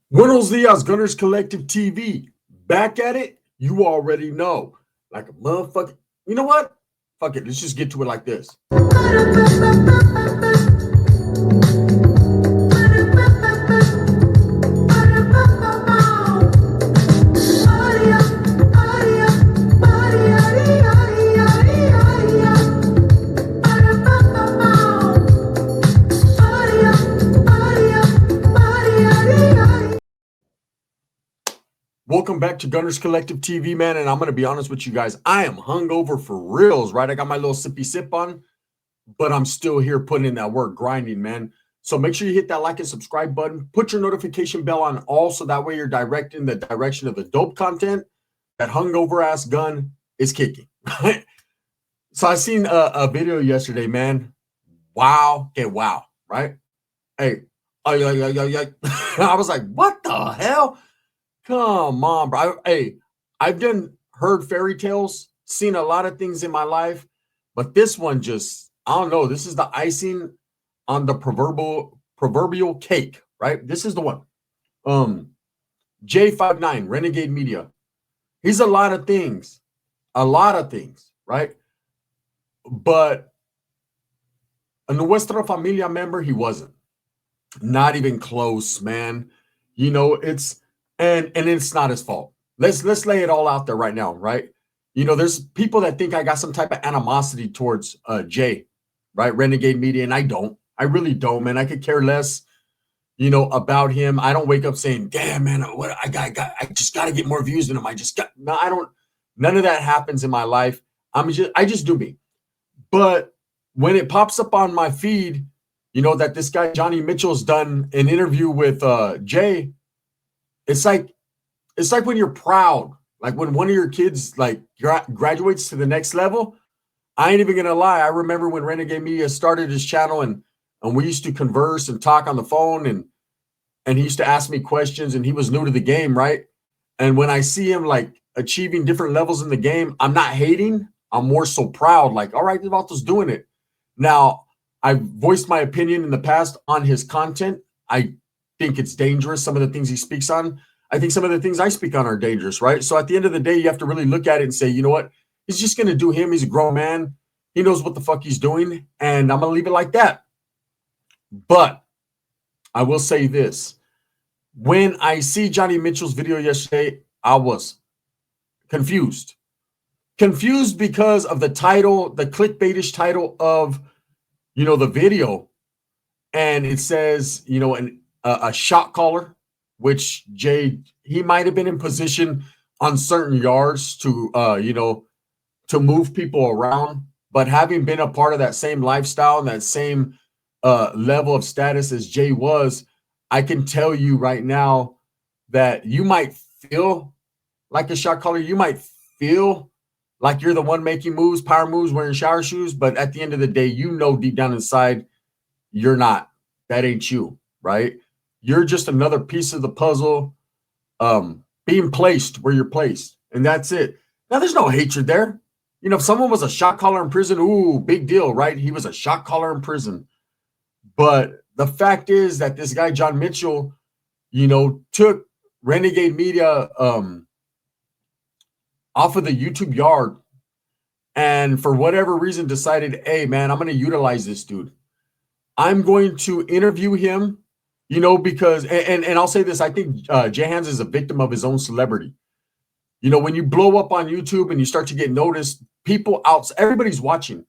Buenos dias, Gunners Collective TV. Back at it, you already know. Like a motherfucker. You know what? Fuck it. Let's just get to it like this. Welcome back to Gunners Collective TV, man. And I'm going to be honest with you guys. I am hungover for reals, right? I got my little sippy sip on, but I'm still here putting in that work, grinding, man. So make sure you hit that like and subscribe button. Put your notification bell on all so that way you're directing the direction of the dope content. That hungover ass gun is kicking. So I seen a video yesterday, man. Wow. Okay, wow, right? Hey, I was like, what the hell? Come on, bro. I've heard fairy tales, seen a lot of things in my life, but this one just, I don't know. This is the icing on the proverbial cake, right? This is the one. J59, Renegade Media. He's a lot of things, right? But a Nuestra Familia member, he wasn't. Not even close, man. You know, it's and it's not his fault. Let's lay it all out there right now, right? You know, there's people that think I got some type of animosity towards Jay, right? Renegade Media, and I don't. I really don't, man. I could care less, you know, about him. I don't wake up saying, "Damn, man, what I just got to get more views than him." No, I don't. None of that happens in my life. I just do me. But when it pops up on my feed, you know, that this guy Johnny Mitchell's done an interview with Jay. It's like when you're proud, like when one of your kids like graduates to the next level. I ain't even gonna lie. I remember when Renegade Media started his channel and we used to converse and talk on the phone and he used to ask me questions and he was new to the game, right? And when I see him like achieving different levels in the game, I'm not hating. I'm more so proud. Like, all right, Valto's doing it. Now, I've voiced my opinion in the past on his content. I think it's dangerous. Some of the things he speaks on, I think some of the things I speak on are dangerous, right? So at the end of the day, you have to really look at it and say, you know what? He's just going to do him. He's a grown man. He knows what the fuck he's doing. And I'm going to leave it like that. But I will say this. When I see Johnny Mitchell's video yesterday, I was confused. Confused because of the title, the clickbaitish title of, you know, the video. And it says, you know, a shot caller, which Jay, he might have been in position on certain yards to, you know, to move people around. But having been a part of that same lifestyle and that same level of status as Jay was, I can tell you right now that you might feel like a shot caller. You might feel like you're the one making moves, power moves, wearing shower shoes. But at the end of the day, you know deep down inside, you're not. That ain't you, right? You're just another piece of the puzzle being placed where you're placed. And that's it. Now, there's no hatred there. You know, if someone was a shot caller in prison, ooh, big deal, right? He was a shot caller in prison. But the fact is that this guy, John Mitchell, you know, took Renegade Media off of the YouTube yard and for whatever reason decided, hey, man, I'm going to utilize this dude. I'm going to interview him, you know, because, and I'll say this, I think Jay Hans is a victim of his own celebrity. You know, when you blow up on YouTube and you start to get noticed, people out, everybody's watching.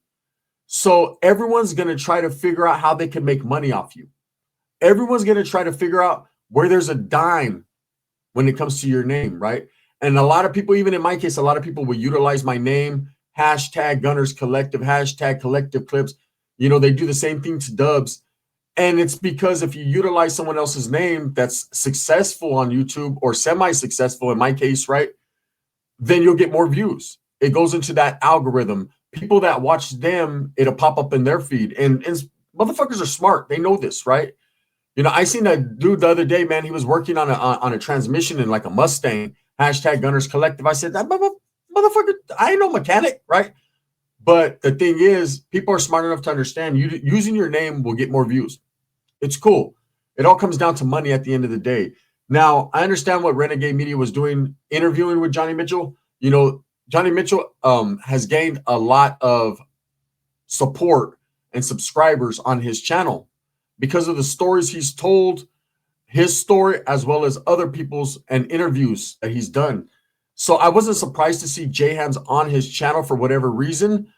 So everyone's going to try to figure out how they can make money off you. Everyone's going to try to figure out where there's a dime when it comes to your name, right? And a lot of people, even in my case, a lot of people will utilize my name, hashtag Gunners Collective, hashtag Collective Clips. You know, they do the same thing to Dubs. And it's because if you utilize someone else's name that's successful on YouTube or semi-successful in my case, right, then you'll get more views. It goes into that algorithm. People that watch them, it'll pop up in their feed. And motherfuckers are smart. They know this, right? You know, I seen a dude the other day, man. He was working on a transmission in like a Mustang, hashtag Gunners Collective. I said, that motherfucker, I ain't no mechanic, right? But the thing is, people are smart enough to understand using your name will get more views. It's cool. It all comes down to money at the end of the day. Now, I understand what Renegade Media was doing, interviewing with Johnny Mitchell. Johnny Mitchell has gained a lot of support and subscribers on his channel because of the stories he's told, his story, as well as other people's and interviews that he's done. So I wasn't surprised to see Jay Hands on his channel for whatever reason,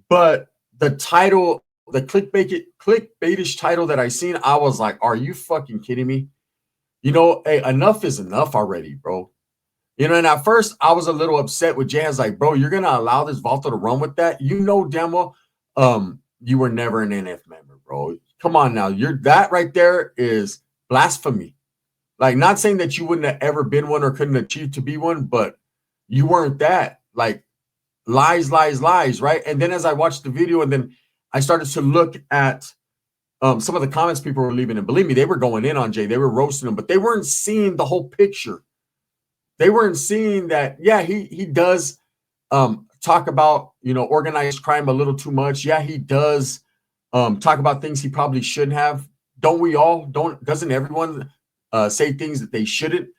but the title, the clickbaitish title that I seen, I was like, are you fucking kidding me? Hey, enough is enough already, bro. And at first I was a little upset with Jay Hands, like, bro, you're gonna allow this Vato to run with that? Damn well, you were never an NF member, bro. Come on now. That right there is blasphemy. Like, not saying that you wouldn't have ever been one or couldn't achieve to be one, but you weren't that. Like, lies, lies, lies, right? And then as I watched the video and then I started to look at some of the comments people were leaving, and believe me, they were going in on Jay. They were roasting him, but they weren't seeing the whole picture. They weren't seeing that, yeah, he does talk about, organized crime a little too much. Yeah, he does talk about things he probably shouldn't have. Don't we all? Doesn't everyone say things that they shouldn't?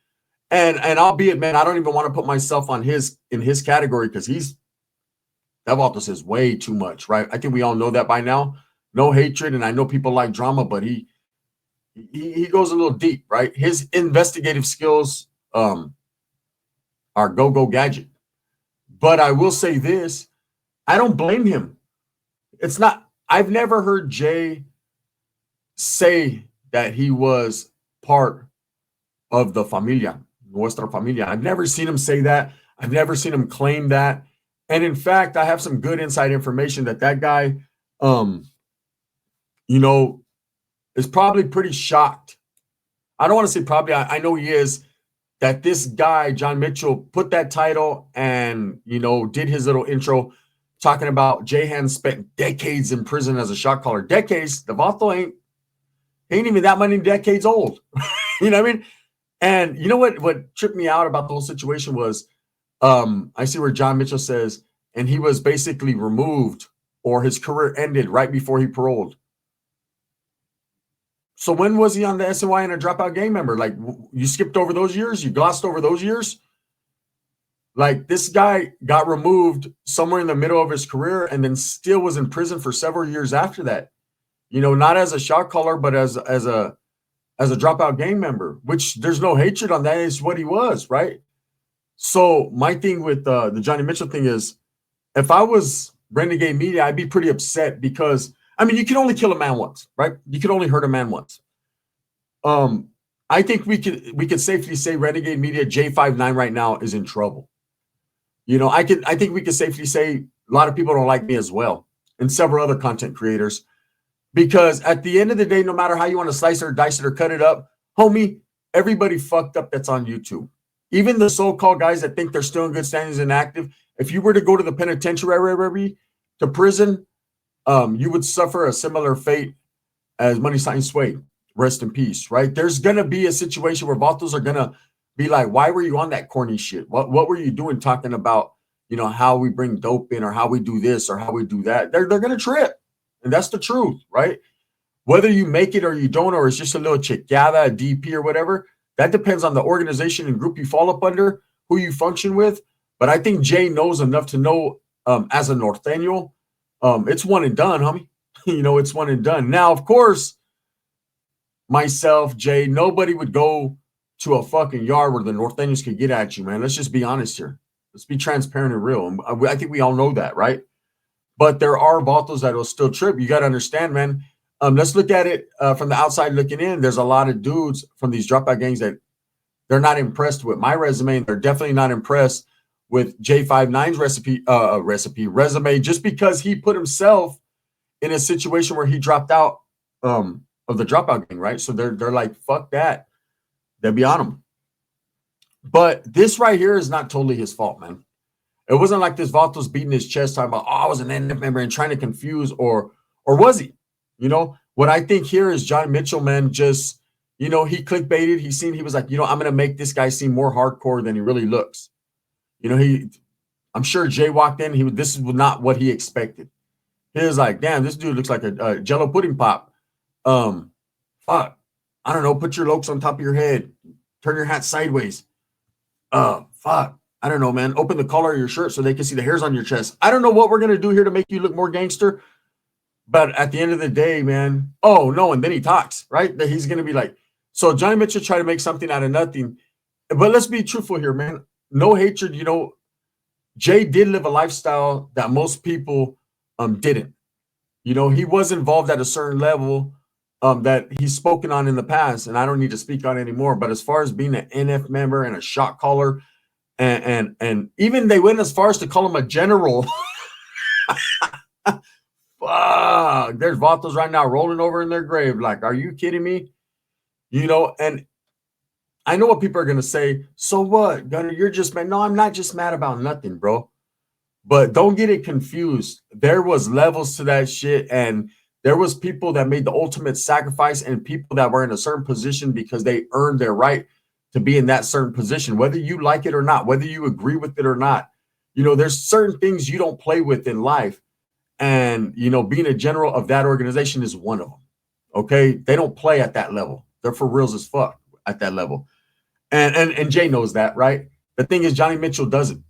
And albeit, man, I don't even want to put myself in his category because that Vato says way too much, right? I think we all know that by now. No hatred, and I know people like drama, but he goes a little deep, right? His investigative skills are go gadget. But I will say this, I don't blame him. It's not, I've never heard Jay say that he was part of the familia, nuestra familia. I've never seen him say that. I've never seen him claim that. And in fact, I have some good inside information that guy, is probably pretty shocked. I don't want to say probably, I know he is, that this guy, John Mitchell, put that title and, did his little intro talking about Jay Hand spent decades in prison as a shot caller. Decades. The Vato ain't even that many decades old. You know what I mean? And you know what tripped me out about the whole situation was, I see where John Mitchell says, and he was basically removed or his career ended right before he paroled. So when was he on the SNY and a dropout gang member? Like, you skipped over those years? You glossed over those years? Like, this guy got removed somewhere in the middle of his career and then still was in prison for several years after that. Not as a shot caller, but as a dropout gang member, which there's no hatred on that. It's what he was, right? So my thing with the Johnny Mitchell thing is, if I was Renegade Media, I'd be pretty upset because, you can only kill a man once, right? You can only hurt a man once. I think we could safely say Renegade Media J59 right now is in trouble. I think we could safely say a lot of people don't like me as well, and several other content creators, because at the end of the day, no matter how you want to slice it or dice it or cut it up, homie, everybody fucked up that's on YouTube. Even the so-called guys that think they're still in good standings and active, if you were to go to the penitentiary, to prison, you would suffer a similar fate as Money Sign Sway. Rest in peace, right? There's going to be a situation where Vatos are going to be like, why were you on that corny shit? What were you doing talking about, how we bring dope in or how we do this or how we do that? They're going to trip. And that's the truth, right? Whether you make it or you don't, or it's just a little chequeada, a DP or whatever, that depends on the organization and group you fall up under, who you function with. But I think Jay knows enough to know, as a Norteño, it's one and done, homie. It's one and done. Now, of course, myself, Jay, nobody would go to a fucking yard where the Norteños could get at you, man. Let's just be honest here. Let's be transparent and real. And I think we all know that, right? But there are Vatos that will still trip. You got to understand, man. Let's look at it from the outside looking in. There's a lot of dudes from these dropout gangs that they're not impressed with my resume, and they're definitely not impressed with J59's resume, just because he put himself in a situation where he dropped out of the dropout gang, right? So they're like, fuck that. They'll be on him. But this right here is not totally his fault, man. It wasn't like this Vato's beating his chest talking about, I was an NF member and trying to confuse, or was he? What I think here is John Mitchell, man, just, he clickbaited. He was like, I'm going to make this guy seem more hardcore than he really looks. I'm sure Jay walked in. This is not what he expected. He was like, damn, this dude looks like a Jello pudding pop. Fuck. I don't know. Put your lokes on top of your head. Turn your hat sideways. Fuck. I don't know, man. Open the collar of your shirt so they can see the hairs on your chest. I don't know what we're gonna do here to make you look more gangster, but at the end of the day, man. Oh no, and then he talks, right? That he's gonna be like, so Johnny Mitchell tried to make something out of nothing. But let's be truthful here, man. No hatred, Jay did live a lifestyle that most people didn't. He was involved at a certain level that he's spoken on in the past, and I don't need to speak on anymore. But as far as being an NF member and a shot caller, and even they went as far as to call him a general. Fuck, there's Vatos right now rolling over in their grave. Like, are you kidding me? And I know what people are gonna say. So what, Gunner? You're just mad. No, I'm not just mad about nothing, bro. But don't get it confused. There was levels to that shit, and there was people that made the ultimate sacrifice, and people that were in a certain position because they earned their right to be in that certain position, whether you like it or not, whether you agree with it or not. There's certain things you don't play with in life, and being a general of that organization is one of them. Okay, they don't play at that level. They're for reals as fuck at that level, and Jay knows that, right? The thing is, Johnny Mitchell doesn't.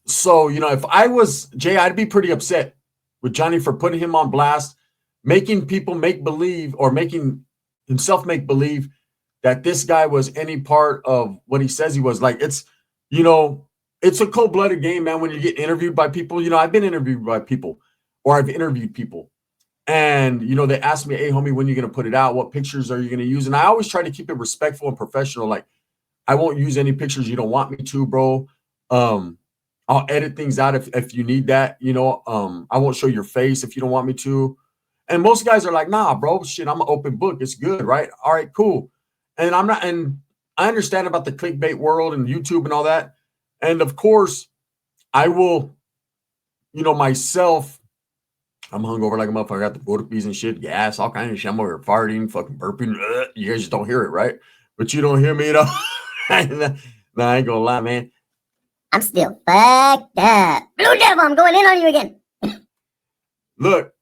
So, if I was Jay, I'd be pretty upset with Johnny for putting him on blast, making people make believe, or making himself make believe that this guy was any part of what he says he was. Like, it's a cold-blooded game, man, when you get interviewed by people. I've been interviewed by people, or I've interviewed people. And, they ask me, hey, homie, when are you going to put it out? What pictures are you going to use? And I always try to keep it respectful and professional. Like, I won't use any pictures you don't want me to, bro. I'll edit things out if you need that, I won't show your face if you don't want me to. And most guys are like, nah, bro, shit, I'm an open book. It's good, right? All right, cool. And I understand about the clickbait world and YouTube and all that. And of course, I will, myself, I'm hungover like a motherfucker. I got the burpees and shit, gas, all kinds of shit. I'm over here farting, fucking burping. You guys just don't hear it, right? But you don't hear me at all. Nah, I ain't gonna lie, man. I'm still fucked up. Blue Devil, I'm going in on you again. Look,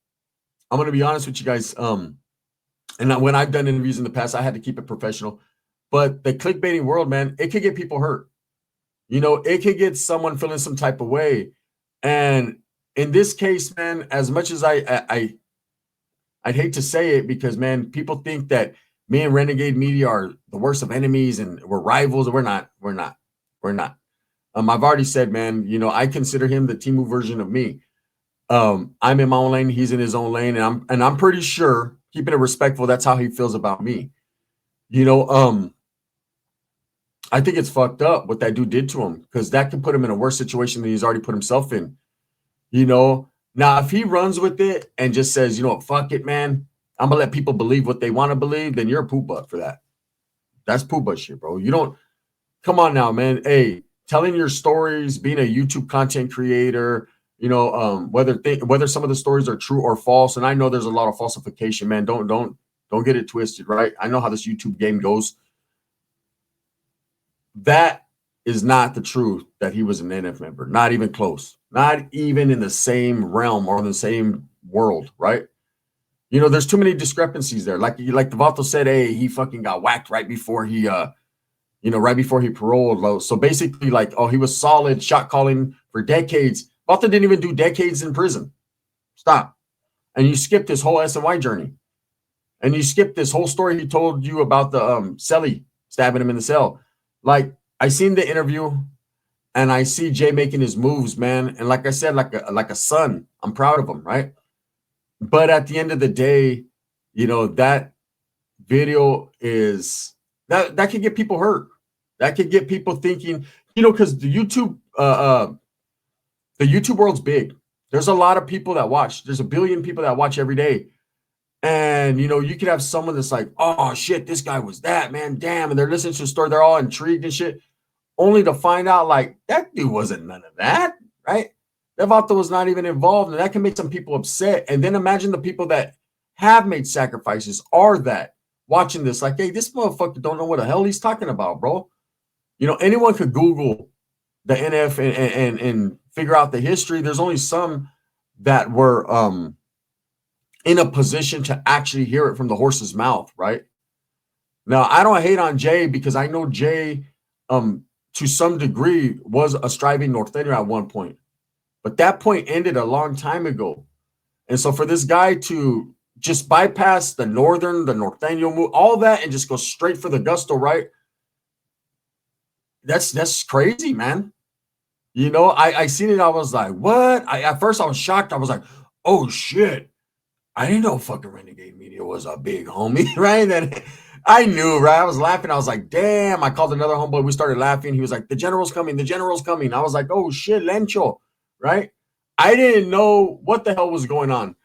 I'm going to be honest with you guys. And when I've done interviews in the past, I had to keep it professional. But the clickbaiting world, man, it could get people hurt. It could get someone feeling some type of way. And in this case, man, as much as I'd hate to say it, because, man, people think that me and Renegade Media are the worst of enemies and we're rivals. We're not. I've already said, man, I consider him the Temu version of me. I'm in my own lane, he's in his own lane, and I'm pretty sure, keeping it respectful, that's how he feels about me. I think it's fucked up what that dude did to him, because that could put him in a worse situation than he's already put himself in. Now if he runs with it and just says, fuck it, man, I'm gonna let people believe what they want to believe, then you're a poop butt for that. That's poop butt shit, bro. You don't. Come on now, man. Hey, telling your stories, being a YouTube content creator, whether some of the stories are true or false, and I know there's a lot of falsification, man. Don't get it twisted, right? I know how this YouTube game goes. That is not the truth that he was an NF member. Not even close. Not even in the same realm or in the same world, right? There's too many discrepancies there. Like the Vato said, hey, he fucking got whacked right before he right before he paroled. So basically, he was solid shot calling for decades. Vato didn't even do decades in prison. Stop. And you skipped his whole SNY journey. And you skipped this whole story he told you about the celly stabbing him in the cell. Like, I seen the interview and I see Jay making his moves, man. And like I said, like a son, I'm proud of him, right? But at the end of the day, that video is that could get people hurt. That could get people thinking, because the YouTube world's big. There's a lot of people that watch. There's 1 billion people that watch every day. And, you could have someone that's like, oh, shit, this guy was that, man, damn. And they're listening to the story. They're all intrigued and shit, only to find out, like, that dude wasn't none of that, right? That Vato was not even involved. And that can make some people upset. And then imagine the people that have made sacrifices are that watching this, like, hey, this motherfucker don't know what the hell he's talking about, bro. Anyone could Google the NF and figure out the history. There's only some that were in a position to actually hear it from the horse's mouth, right? Now, I don't hate on Jay because I know Jay, to some degree, was a striving Norteño at one point, but that point ended a long time ago. And so for this guy to just bypass the northern, the Norteño move, all that, and just go straight for the gusto, right? That's crazy, man. You know, I seen it. I was like, what? At first I was shocked. I was like, oh shit. I didn't know fucking Renegade Media was a big homie, right? And I knew, right? I was laughing. I was like, damn. I called another homeboy. We started laughing. He was like, the general's coming. The general's coming. I was like, oh shit, Lencho, right? I didn't know what the hell was going on.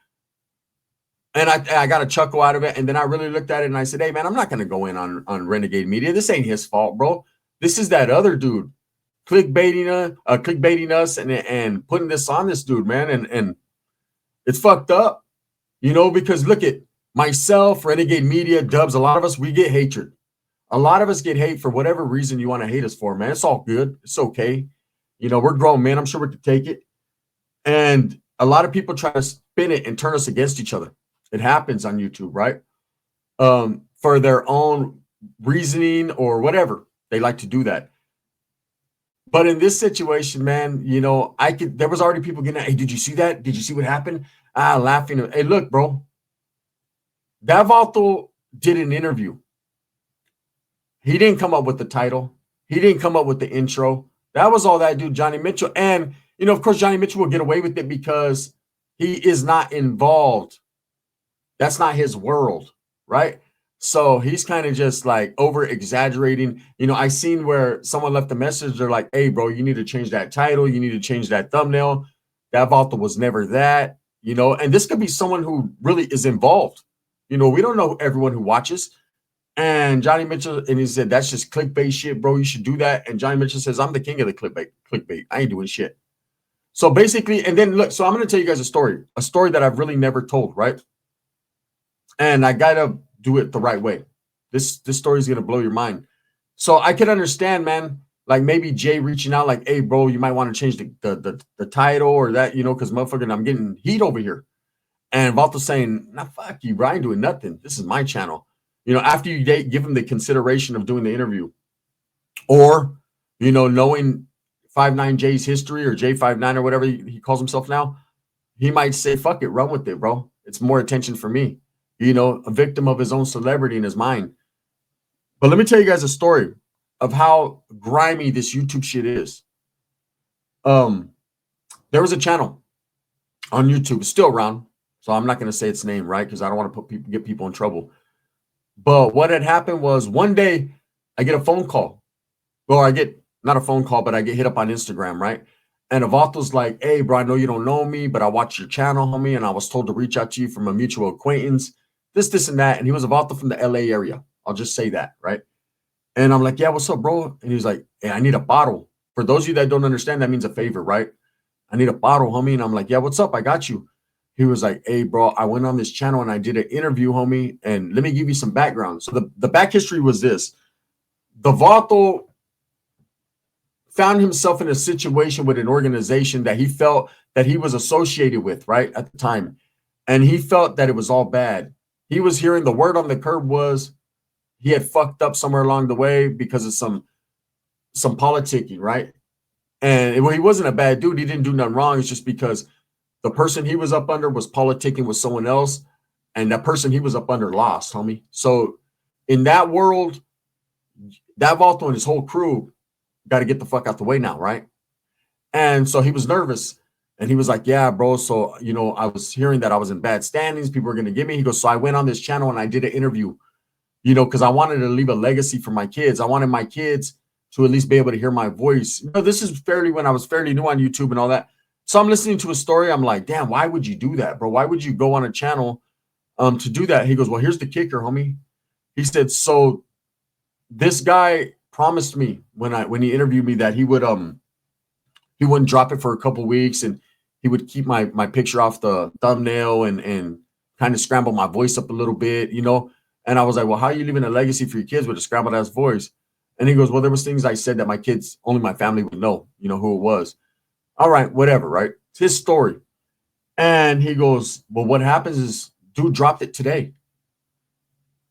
And I got a chuckle out of it. And then I really looked at it and I said, hey, man, I'm not going to go in on Renegade Media. This ain't his fault, bro. This is that other dude clickbaiting us and putting this on this dude, man. And it's fucked up, you know, because look at myself, Renegade Media, Dubs, a lot of us, we get hatred. A lot of us get hate for whatever reason you want to hate us for, man. It's all good. It's okay. You know, we're grown men. I'm sure we could take it. And a lot of people try to spin it and turn us against each other. It happens on YouTube, right? For their own reasoning or whatever. They like to do that. But in this situation, man, you know, there was already people getting, hey, did you see that? Did you see what happened? Laughing. Hey, look, bro. That Vato did an interview. He didn't come up with the title. He didn't come up with the intro. That was all that dude, Johnny Mitchell. And, you know, of course, Johnny Mitchell will get away with it because he is not involved. That's not his world, right? So he's kind of just like over exaggerating. You know, I seen where someone left a message. They're like, hey, bro, you need to change that title. You need to change that thumbnail. That Vato was never that, you know, and this could be someone who really is involved. You know, we don't know everyone who watches. And Johnny Mitchell, and he said, that's just clickbait shit, bro. You should do that. And Johnny Mitchell says, I'm the king of the clickbait. I ain't doing shit. So basically, and then look, so I'm going to tell you guys a story that I've really never told, right? And I got to do it the right way. This story is going to blow your mind. So I can understand, man, like maybe Jay reaching out like, hey, bro, you might want to change the title or that, you know, because motherfucking I'm getting heat over here. And Valto's saying, nah, fuck you, bro. I ain't doing nothing. This is my channel. You know, after you give him the consideration of doing the interview or, you know, knowing 59J's history or J59 or whatever he calls himself now, he might say, fuck it, run with it, bro. It's more attention for me. You know, a victim of his own celebrity in his mind. But let me tell you guys a story of how grimy this YouTube shit is. There was a channel on YouTube, it's still around, so I'm not going to say its name, right? Because I don't want to get people in trouble. But what had happened was one day I get a phone call. Well, I get not a phone call, but I get hit up on Instagram, right? And Avato's like, hey, bro, I know you don't know me, but I watch your channel, homie, and I was told to reach out to you from a mutual acquaintance. This, and that. And he was Avato from the LA area. I'll just say that, right? And I'm like, yeah, what's up, bro? And he's like, hey, I need a bottle. For those of you that don't understand, that means a favor, right? I need a bottle, homie. And I'm like, yeah, what's up? I got you. He was like, hey, bro, I went on this channel and I did an interview, homie. And let me give you some background. So the back history was this. The Vato found himself in a situation with an organization that he felt that he was associated with, right, at the time. And he felt that it was all bad. He was hearing the word on the curb was he had fucked up somewhere along the way because of some politicking, right? And he wasn't a bad dude. He didn't do nothing wrong. It's just because the person he was up under was politicking with someone else, and that person he was up under lost, homie. So in that world, that Vato and his whole crew got to get the fuck out the way now, right? And so he was nervous. And he was like, yeah, bro. So, you know, I was hearing that I was in bad standings. People were going to give me. He goes, so I went on this channel and I did an interview, you know, because I wanted to leave a legacy for my kids. I wanted my kids to at least be able to hear my voice. You know, this is when I was fairly new on YouTube and all that. So I'm listening to a story. I'm like, damn, why would you do that, bro? Why would you go on a channel to do that? He goes, well, here's the kicker, homie. He said, so this guy promised me when he interviewed me that he wouldn't drop it for a couple weeks and he would keep my picture off the thumbnail and kind of scramble my voice up a little bit, you know. And I was like, well, how are you leaving a legacy for your kids with a scrambled ass voice? And he goes, well, there was things I said that my kids, only my family would know, you know, who it was. All right, whatever, right? It's his story. And he goes, well, what happens is dude dropped it today.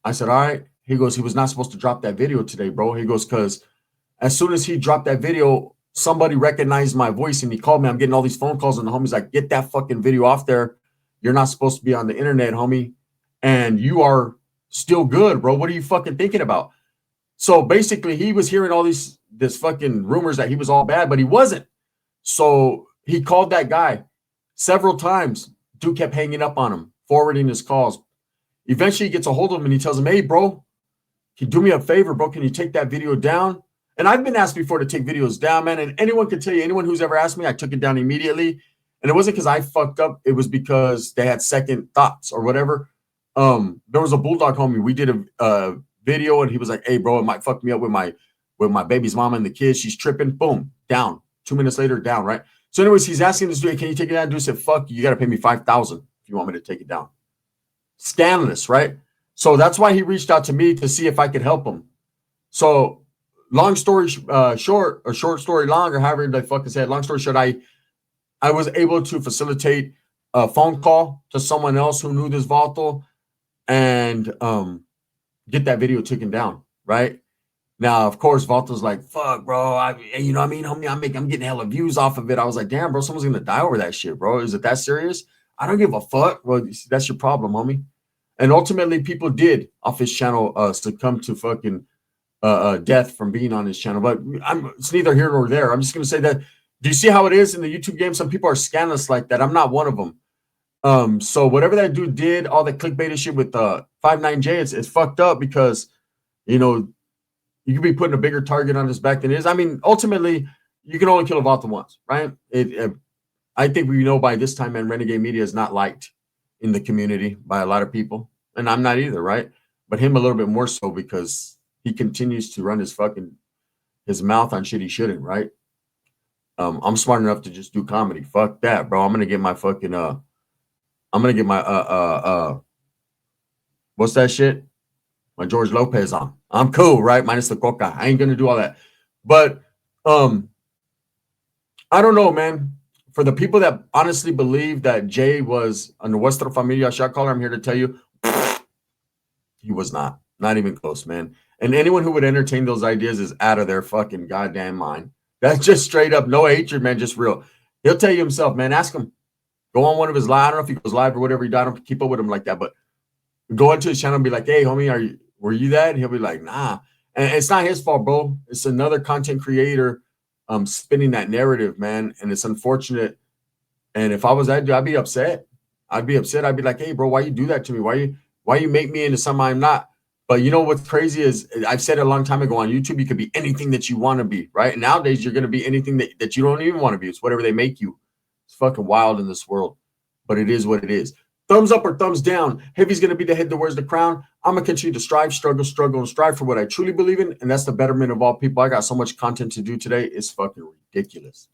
I said, all right. he goes, he was not supposed to drop that video today, bro. He goes, because as soon as he dropped that video, somebody recognized my voice and he called me. I'm getting all these phone calls, and the homie's like, get that fucking video off there. You're not supposed to be on the internet, homie. And you are still good, bro. What are you fucking thinking about? So basically, he was hearing all this fucking rumors that he was all bad, but he wasn't. So he called that guy several times. Dude kept hanging up on him, forwarding his calls. Eventually, he gets a hold of him and he tells him, hey, bro, can you do me a favor, bro? Can you take that video down? And I've been asked before to take videos down, man. And anyone can tell you, anyone who's ever asked me, I took it down immediately. And it wasn't because I fucked up. It was because they had second thoughts or whatever. There was a bulldog homie. We did a video and he was like, hey, bro, it might fuck me up with my baby's mama and the kids. She's tripping. Boom, down. 2 minutes later, down, right? So anyways, he's asking this dude, can you take it down? Dude said, fuck, you got to pay me $5,000 if you want me to take it down. Scandalous, right? So that's why he reached out to me to see if I could help him. So long story short, or short story long, or however the fuck is said, long story short, I was able to facilitate a phone call to someone else who knew this Vato and get that video taken down, right? Now, of course, Valto's like, fuck, bro. You know what I mean, homie? I'm getting hella views off of it. I was like, damn, bro, someone's gonna die over that shit, bro. Is it that serious? I don't give a fuck. Well, that's your problem, homie. And ultimately, people did off his channel succumb to fucking death from being on his channel. But it's neither here nor there. I'm just gonna say that. Do you see how it is in the YouTube game? Some people are scandalous like that. I'm not one of them. So whatever that dude did, all the clickbait shit with 59J, it's fucked up because, you know, you could be putting a bigger target on his back than it is. I mean, ultimately, you can only kill a Vato once, right? I think we know by this time, man, Renegade Media is not liked in the community by a lot of people. And I'm not either, right? But him a little bit more so because he continues to run his mouth on shit he shouldn't, right? I'm smart enough to just do comedy. Fuck that, bro. I'm gonna get my fucking what's that shit? My George Lopez on. I'm cool, right? Minus the coca. I ain't gonna do all that. But I don't know, man. For the people that honestly believe that Jay was a nuestra familia shot caller, I'm here to tell you, he was not. Not even close, man. And anyone who would entertain those ideas is out of their fucking goddamn mind. That's just straight up, no hatred, man, just real. He'll tell you himself, man. Ask him. Go on one of his live. I don't know if he goes live or whatever he does. I don't keep up with him like that, but go into his channel and be like, hey, homie, were you that? And he'll be like, nah. And it's not his fault, bro. It's another content creator spinning that narrative, man. And it's unfortunate. And if I was that dude, I'd be upset. I'd be like, hey, bro, why you do that to me? Why you make me into something I'm not? But you know what's crazy is I've said it a long time ago on YouTube, you could be anything that you want to be, right? And nowadays, you're going to be anything that you don't even want to be. It's whatever they make you. It's fucking wild in this world. But it is what it is. Thumbs up or thumbs down. Heavy's going to be the head that wears the crown. I'm going to continue to strive, struggle, and strive for what I truly believe in. And that's the betterment of all people. I got so much content to do today. It's fucking ridiculous.